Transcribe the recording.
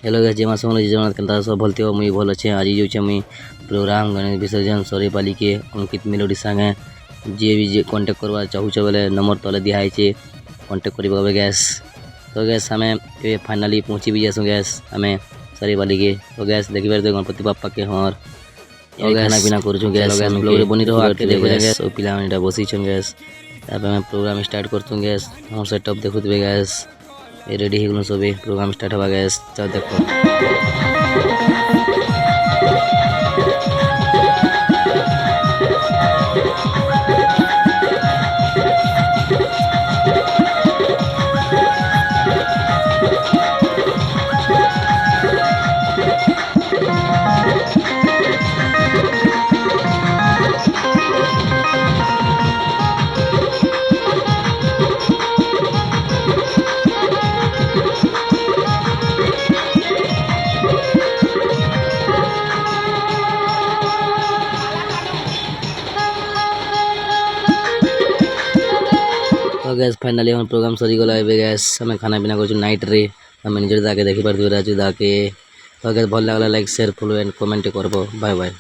Hello guys, जय मां समलेई, जय जगन्नाथ। केनता सब भलते हो? मुई भल अच्छे। आज जाऊँ मुई प्रोग्राम गणेश विसर्जन सरेपाली के अंकित मेलोडी संगे जी भी जे कॉन्टेक्ट करवा चाहूछ बोले नंबर तले दिया है, कॉन्टेक्ट कर गैस। तो गैस हमें ये फाइनाली पहुँची भी जासूँ गैस हमें सरेपाली के। तो गैस देखी पारे गणपति बापा के हर तो गैस खाना पीना करूँ गैस ब्लॉग बनी रहो आके देखो गैस। और पिला मैंने बसी गैस मैं प्रोग्राम स्टार्ट करतूँ गैस। हम सेटअप देखुत गैस ये रेडी हो सब प्रोग्राम स्टार्ट हवा गैस। चल देखो तो गैस फाइनाली हम प्रोग्राम सरी गला ए गैस। हमें खाना पीना कर नाइट रे हमें निजे जाके देखी पारे जाके। तो गैस भल लगला like share follow and comment करबो। Bye bye.